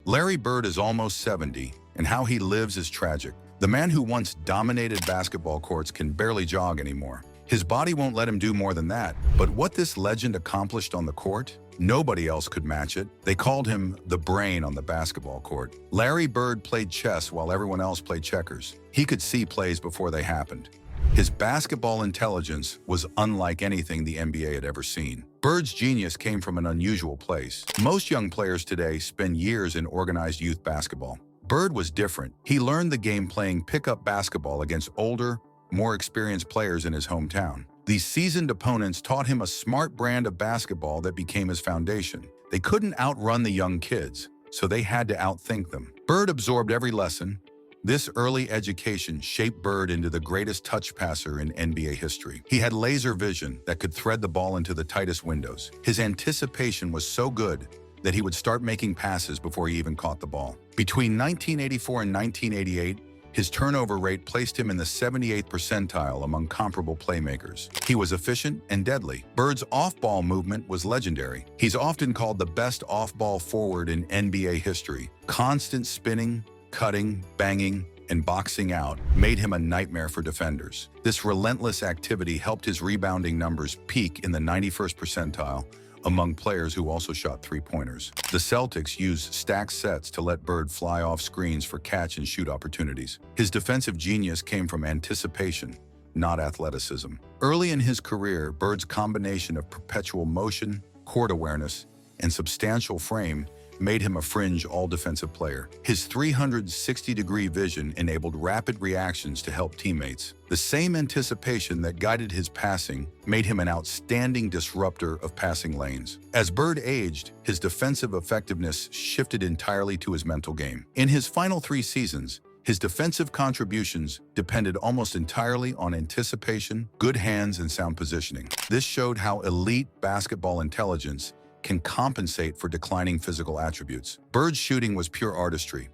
Larry Bird is almost 70, and how he lives is tragic. The man who once dominated basketball courts can barely jog anymore. His body won't let him do more than that. But what this legend accomplished on the court, nobody else could match it. They called him the brain on the basketball court. Larry Bird played chess while everyone else played checkers. He could see plays before they happened. His basketball intelligence was unlike anything the NBA had ever seen. Bird's genius came from an unusual place. Most young players today spend years in organized youth basketball. Bird was different. He learned the game playing pickup basketball against older, more experienced players in his hometown. These seasoned opponents taught him a smart brand of basketball that became his foundation. They couldn't outrun the young kids, so they had to outthink them. Bird absorbed every lesson. This early education shaped Bird into the greatest touch passer in NBA history. He had laser vision that could thread the ball into the tightest windows. His anticipation was so good that he would start making passes before he even caught the ball. Between 1984 and 1988, his turnover rate placed him in the 78th percentile among comparable playmakers. He was efficient and deadly. Bird's off-ball movement was legendary. He's often called the best off-ball forward in NBA history. Constant spinning, cutting, banging, and boxing out made him a nightmare for defenders. This relentless activity helped his rebounding numbers peak in the 91st percentile among players who also shot three-pointers. The Celtics used stacked sets to let Bird fly off screens for catch-and-shoot opportunities. His defensive genius came from anticipation, not athleticism. Early in his career, Bird's combination of perpetual motion, court awareness, and substantial frame made him a fringe all-defensive player. His 360-degree vision enabled rapid reactions to help teammates. The same anticipation that guided his passing made him an outstanding disruptor of passing lanes. As Bird aged, his defensive effectiveness shifted entirely to his mental game. In his final 3 seasons, his defensive contributions depended almost entirely on anticipation, good hands, and sound positioning. This showed how elite basketball intelligence can compensate for declining physical attributes. Bird's shooting was pure artistry.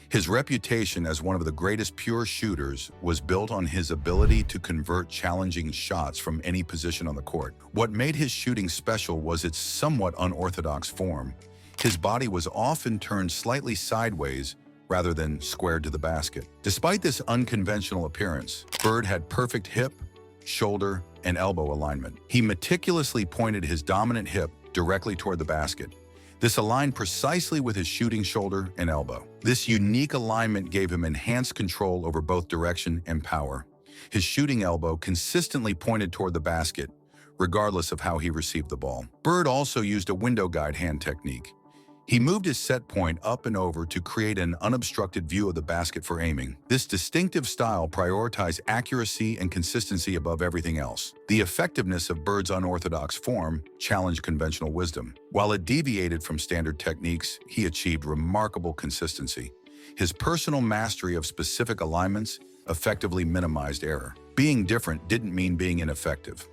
His reputation as one of the greatest pure shooters was built on his ability to convert challenging shots from any position on the court. What made his shooting special was its somewhat unorthodox form. His body was often turned slightly sideways rather than squared to the basket. Despite this unconventional appearance, Bird had perfect hip, shoulder, and elbow alignment. He meticulously pointed his dominant hip directly toward the basket. This aligned precisely with his shooting shoulder and elbow. This unique alignment gave him enhanced control over both direction and power. His shooting elbow consistently pointed toward the basket, regardless of how he received the ball. Bird also used a window guide hand technique. He moved his set point up and over to create an unobstructed view of the basket for aiming. This distinctive style prioritized accuracy and consistency above everything else. The effectiveness of Bird's unorthodox form challenged conventional wisdom. While it deviated from standard techniques, he achieved remarkable consistency. His personal mastery of specific alignments effectively minimized error. Being different didn't mean being ineffective.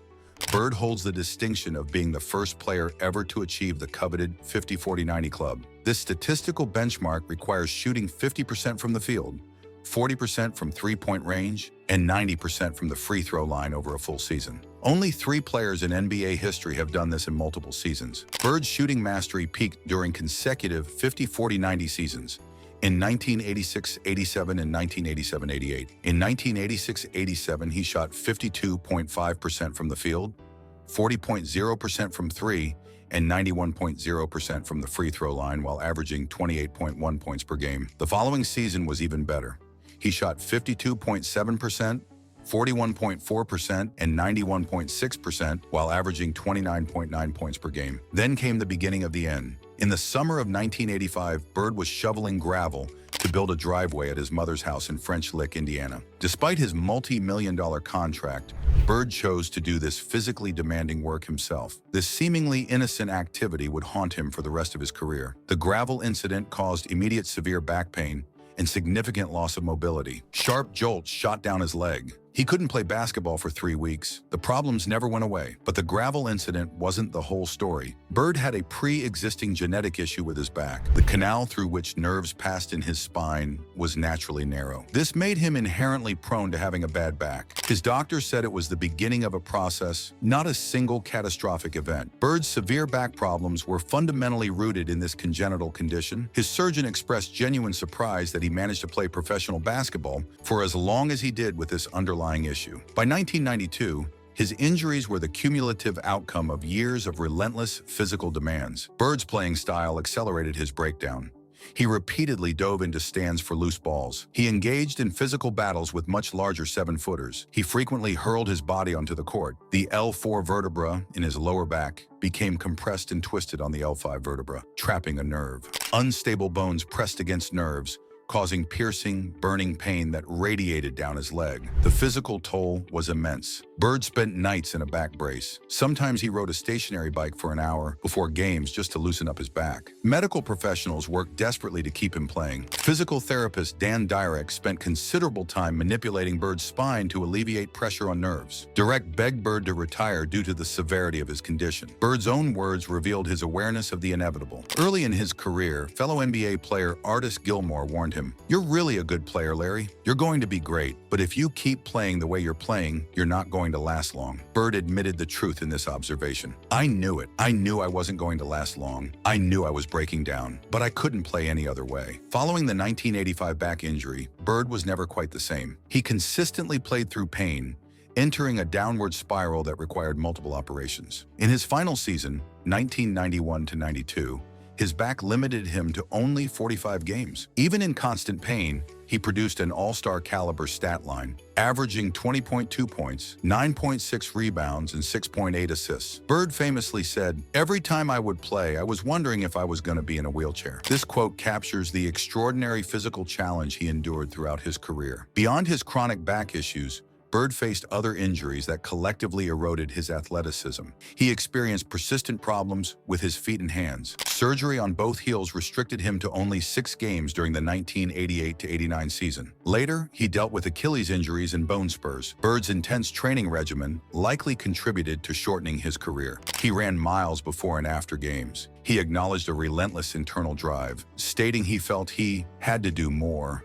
Bird holds the distinction of being the first player ever to achieve the coveted 50-40-90 club. This statistical benchmark requires shooting 50% from the field, 40% from three-point range, and 90% from the free throw line over a full season. Only 3 players in NBA history have done this in multiple seasons. Bird's shooting mastery peaked during consecutive 50-40-90 seasons in 1986-87 and 1987-88. In 1986-87, he shot 52.5% from the field, 40.0% from 3, and 91.0% from the free throw line while averaging 28.1 points per game. The following season was even better. He shot 52.7%, 41.4%, and 91.6% while averaging 29.9 points per game. Then came the beginning of the end. In the summer of 1985, Bird was shoveling gravel to build a driveway at his mother's house in French Lick, Indiana. Despite his multi-million-dollar contract, Bird chose to do this physically demanding work himself. This seemingly innocent activity would haunt him for the rest of his career. The gravel incident caused immediate severe back pain and significant loss of mobility. Sharp jolts shot down his leg. He couldn't play basketball for 3 weeks. The problems never went away, but the gravel incident wasn't the whole story. Bird had a pre-existing genetic issue with his back. The canal through which nerves passed in his spine was naturally narrow. This made him inherently prone to having a bad back. His doctor said it was the beginning of a process, not a single catastrophic event. Bird's severe back problems were fundamentally rooted in this congenital condition. His surgeon expressed genuine surprise that he managed to play professional basketball for as long as he did with this underlying issue. By 1992, his injuries were the cumulative outcome of years of relentless physical demands. Bird's playing style accelerated his breakdown. He repeatedly dove into stands for loose balls. He engaged in physical battles with much larger 7-footers. He frequently hurled his body onto the court. The L4 vertebra in his lower back became compressed and twisted on the L5 vertebra, trapping a nerve. Unstable bones pressed against nerves, causing piercing, burning pain that radiated down his leg. The physical toll was immense. Bird spent nights in a back brace. Sometimes he rode a stationary bike for an hour before games just to loosen up his back. Medical professionals worked desperately to keep him playing. Physical therapist Dan Dyrek spent considerable time manipulating Bird's spine to alleviate pressure on nerves. Dyrek begged Bird to retire due to the severity of his condition. Bird's own words revealed his awareness of the inevitable. Early in his career, fellow NBA player Artis Gilmore warned him, "You're really a good player, Larry. You're going to be great, but if you keep playing the way you're playing, you're not going to last long." Bird admitted the truth in this observation. "I knew it. I knew I wasn't going to last long. I knew I was breaking down, but I couldn't play any other way." Following the 1985 back injury, Bird was never quite the same. He consistently played through pain, entering a downward spiral that required multiple operations. In his final season, 1991-92, his back limited him to only 45 games. Even in constant pain, he produced an all-star caliber stat line, averaging 20.2 points, 9.6 rebounds, and 6.8 assists. Bird famously said, "Every time I would play, I was wondering if I was going to be in a wheelchair." This quote captures the extraordinary physical challenge he endured throughout his career. Beyond his chronic back issues, Bird faced other injuries that collectively eroded his athleticism. He experienced persistent problems with his feet and hands. Surgery on both heels restricted him to only 6 games during the 1988-89 season. Later, he dealt with Achilles injuries and bone spurs. Bird's intense training regimen likely contributed to shortening his career. He ran miles before and after games. He acknowledged a relentless internal drive, stating he felt he had to do more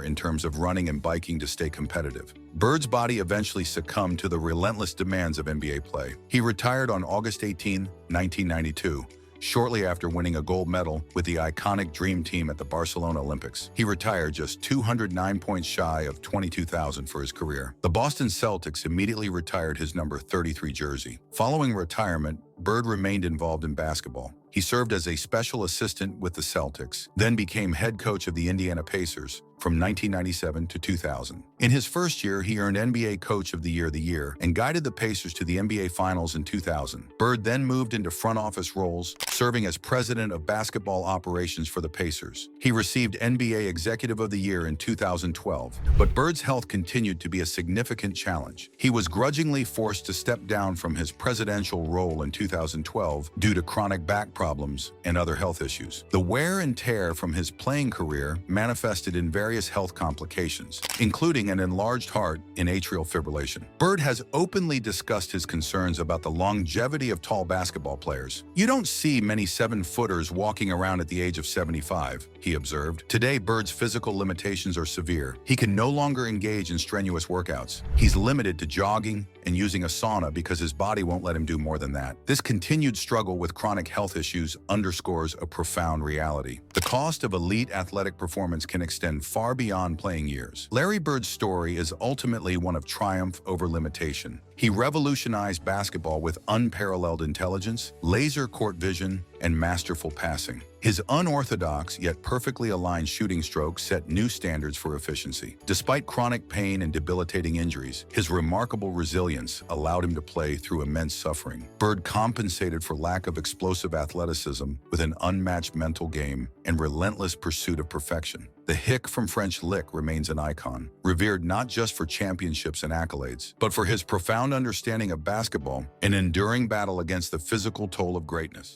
in terms of running and biking to stay competitive. Bird's body eventually succumbed to the relentless demands of NBA play. He retired on August 18, 1992, shortly after winning a gold medal with the iconic Dream Team at the Barcelona Olympics. He retired just 209 points shy of 22,000 for his career. The Boston Celtics immediately retired his number 33 jersey. Following retirement, Bird remained involved in basketball. He served as a special assistant with the Celtics, then became head coach of the Indiana Pacers from 1997 to 2000. In his first year, he earned NBA Coach of the Year and guided the Pacers to the NBA Finals in 2000. Bird then moved into front office roles, serving as president of basketball operations for the Pacers. He received NBA Executive of the Year in 2012, but Bird's health continued to be a significant challenge. He was grudgingly forced to step down from his presidential role in 2012 due to chronic back problems and other health issues. The wear and tear from his playing career manifested in various health complications, including an enlarged heart and atrial fibrillation. Bird has openly discussed his concerns about the longevity of tall basketball players. "You don't see many 7-footers walking around at the age of 75, he observed. Today, Bird's physical limitations are severe. He can no longer engage in strenuous workouts. He's limited to jogging and using a sauna because his body won't let him do more than that. This continued struggle with chronic health issues underscores a profound reality. The cost of elite athletic performance can extend far beyond playing years. Larry Bird's story is ultimately one of triumph over limitation. He revolutionized basketball with unparalleled intelligence, laser court vision, and masterful passing. His unorthodox yet perfectly aligned shooting stroke set new standards for efficiency. Despite chronic pain and debilitating injuries, his remarkable resilience allowed him to play through immense suffering. Bird compensated for lack of explosive athleticism with an unmatched mental game and relentless pursuit of perfection. The Hick from French Lick remains an icon, revered not just for championships and accolades, but for his profound understanding of basketball and enduring battle against the physical toll of greatness.